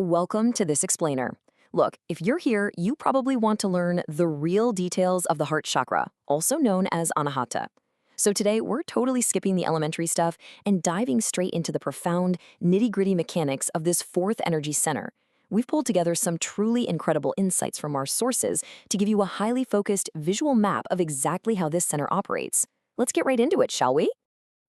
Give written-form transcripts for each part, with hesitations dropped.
Welcome to this explainer. Look, if you're here, you probably want to learn the real details of the heart chakra, also known as Anahata. So today, we're totally skipping the elementary stuff and diving straight into the profound, nitty-gritty mechanics of this fourth energy center. We've pulled together some truly incredible insights from our sources to give you a highly focused visual map of exactly how this center operates. Let's get right into it, shall we?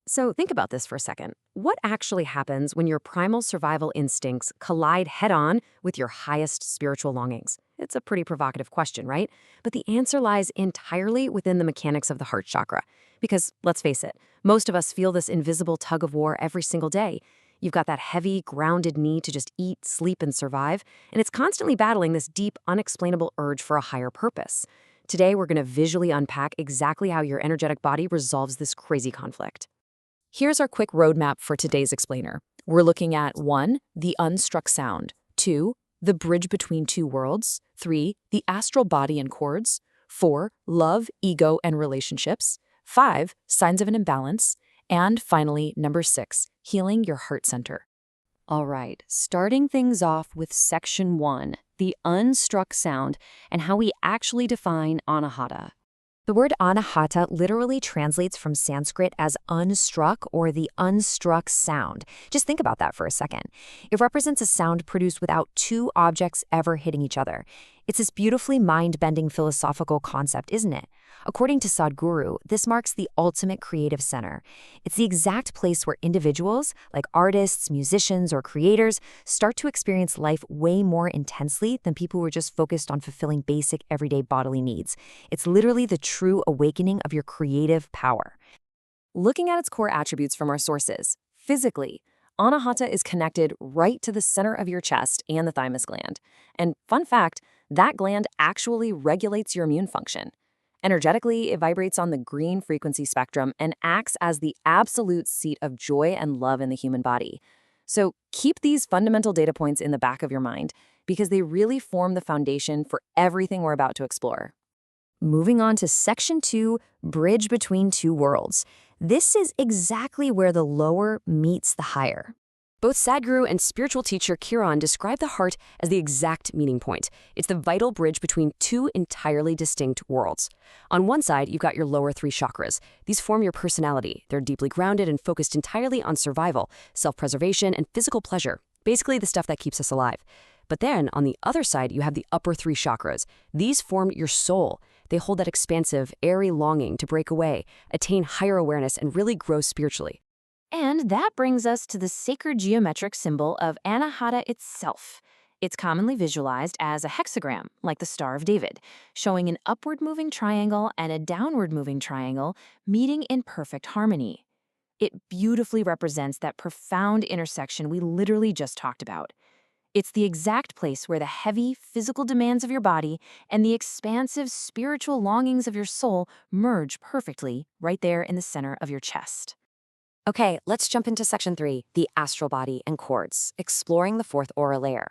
So think about this for a second. What actually happens when your primal survival instincts collide head-on with your highest spiritual longings? It's a pretty provocative question, right? But the answer lies entirely within the mechanics of the heart chakra. Because, let's face it, most of us feel this invisible tug of war every single day. You've got that heavy, grounded need to just eat, sleep, and survive, and it's constantly battling this deep, unexplainable urge for a higher purpose. Today, we're going to visually unpack exactly how your energetic body resolves this crazy conflict. Here's our quick roadmap for today's explainer. We're looking at 1. The unstruck sound, 2. The bridge between two worlds, 3. The astral body and chords, 4. Love, ego, and relationships, 5. Signs of an imbalance, and finally, number 6. Healing your heart center. All right, starting things off with section 1, the unstruck sound, and how we actually define Anahata. The word Anahata literally translates from Sanskrit as unstruck or the unstruck sound. Just think about that for a second. It represents a sound produced without two objects ever hitting each other. It's this beautifully mind-bending philosophical concept, isn't it? According to Sadhguru, this marks the ultimate creative center. It's the exact place where individuals, like artists, musicians, or creators, start to experience life way more intensely than people who are just focused on fulfilling basic, everyday bodily needs. It's literally the true awakening of your creative power. Looking at its core attributes from our sources, physically, Anahata is connected right to the center of your chest and the thymus gland. And fun fact, that gland actually regulates your immune function. Energetically, it vibrates on the green frequency spectrum and acts as the absolute seat of joy and love in the human body. So keep these fundamental data points in the back of your mind because they really form the foundation for everything we're about to explore. Moving on to section 2, bridge between two worlds. This is exactly where the lower meets the higher. Both Sadhguru and spiritual teacher Kiran describe the heart as the exact meeting point. It's the vital bridge between two entirely distinct worlds. On one side, you've got your lower 3 chakras. These form your personality. They're deeply grounded and focused entirely on survival, self-preservation, and physical pleasure. Basically, the stuff that keeps us alive. But then, on the other side, you have the upper 3 chakras. These form your soul. They hold that expansive, airy longing to break away, attain higher awareness, and really grow spiritually. And that brings us to the sacred geometric symbol of Anahata itself. It's commonly visualized as a hexagram, like the Star of David, showing an upward-moving triangle and a downward-moving triangle meeting in perfect harmony. It beautifully represents that profound intersection we literally just talked about. It's the exact place where the heavy physical demands of your body and the expansive spiritual longings of your soul merge perfectly right there in the center of your chest. Okay, let's jump into section 3, the astral body and chords, exploring the 4th aura layer.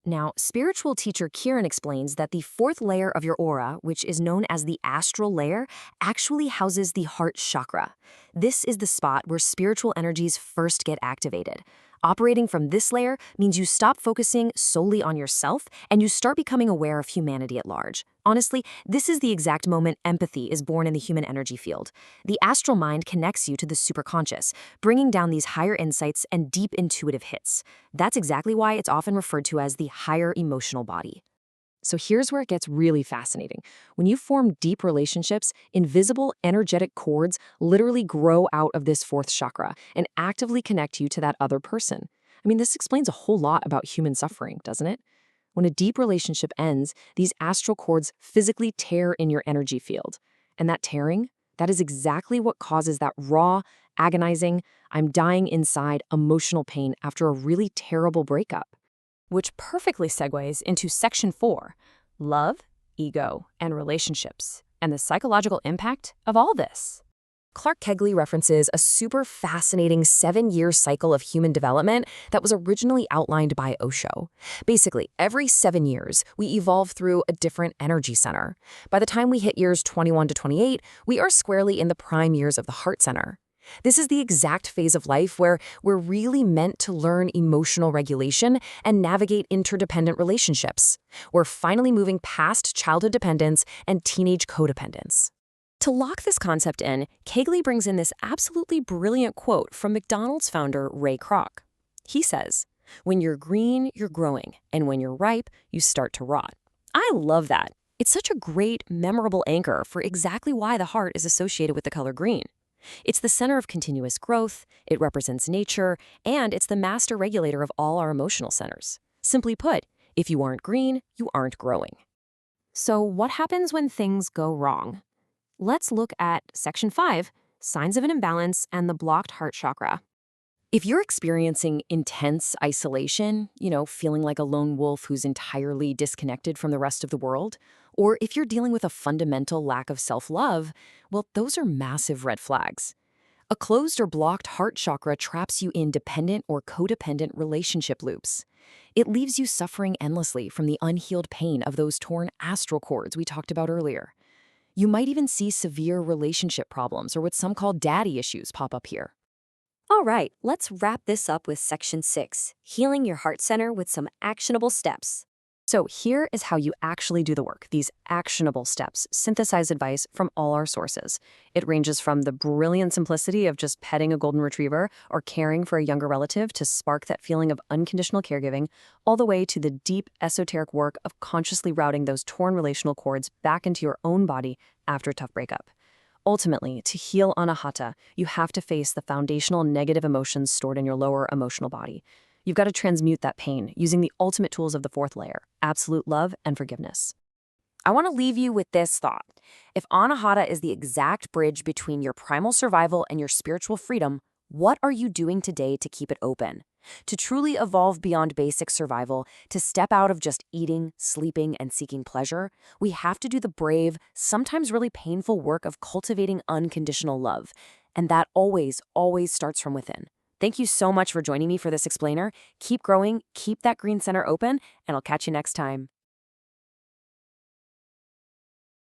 Now, spiritual teacher Kiran explains that the 4th layer of your aura, which is known as the astral layer, actually houses the heart chakra. This is the spot where spiritual energies first get activated. Operating from this layer means you stop focusing solely on yourself and you start becoming aware of humanity at large. Honestly, this is the exact moment empathy is born in the human energy field. The astral mind connects you to the superconscious, bringing down these higher insights and deep intuitive hits. That's exactly why it's often referred to as the higher emotional body. So here's where it gets really fascinating. When you form deep relationships, invisible energetic cords literally grow out of this 4th chakra and actively connect you to that other person. I mean, this explains a whole lot about human suffering, doesn't it? When a deep relationship ends, these astral cords physically tear in your energy field. And that tearing, that is exactly what causes that raw, agonizing, I'm dying inside emotional pain after a really terrible breakup. Which perfectly segues into section 4, love, ego, and relationships, and the psychological impact of all this. Clark Kegley references a super fascinating 7-year cycle of human development that was originally outlined by Osho. Basically, every 7 years, we evolve through a different energy center. By the time we hit years 21 to 28, we are squarely in the prime years of the heart center. This is the exact phase of life where we're really meant to learn emotional regulation and navigate interdependent relationships. We're finally moving past childhood dependence and teenage codependence. To lock this concept in, Kegley brings in this absolutely brilliant quote from McDonald's founder Ray Kroc. He says, "When you're green, you're growing, and when you're ripe, you start to rot." I love that. It's such a great, memorable anchor for exactly why the heart is associated with the color green. It's the center of continuous growth, it represents nature, and it's the master regulator of all our emotional centers. Simply put, if you aren't green, you aren't growing. So what happens when things go wrong? Let's look at Section 5, Signs of an Imbalance and the Blocked Heart Chakra. If you're experiencing intense isolation, feeling like a lone wolf who's entirely disconnected from the rest of the world, or if you're dealing with a fundamental lack of self-love, well, those are massive red flags. A closed or blocked heart chakra traps you in dependent or codependent relationship loops. It leaves you suffering endlessly from the unhealed pain of those torn astral cords we talked about earlier. You might even see severe relationship problems or what some call daddy issues pop up here. All right, let's wrap this up with Section 6, Healing Your Heart Center with some actionable steps. So here is how you actually do the work, these actionable steps, synthesize advice from all our sources. It ranges from the brilliant simplicity of just petting a golden retriever or caring for a younger relative to spark that feeling of unconditional caregiving, all the way to the deep esoteric work of consciously routing those torn relational cords back into your own body after a tough breakup. Ultimately, to heal Anahata, you have to face the foundational negative emotions stored in your lower emotional body. You've got to transmute that pain using the ultimate tools of the fourth layer, absolute love and forgiveness. I want to leave you with this thought. If Anahata is the exact bridge between your primal survival and your spiritual freedom, what are you doing today to keep it open? To truly evolve beyond basic survival, to step out of just eating, sleeping, and seeking pleasure, we have to do the brave, sometimes really painful work of cultivating unconditional love. And that always, always starts from within. Thank you so much for joining me for this explainer. Keep growing, keep that green center open, and I'll catch you next time.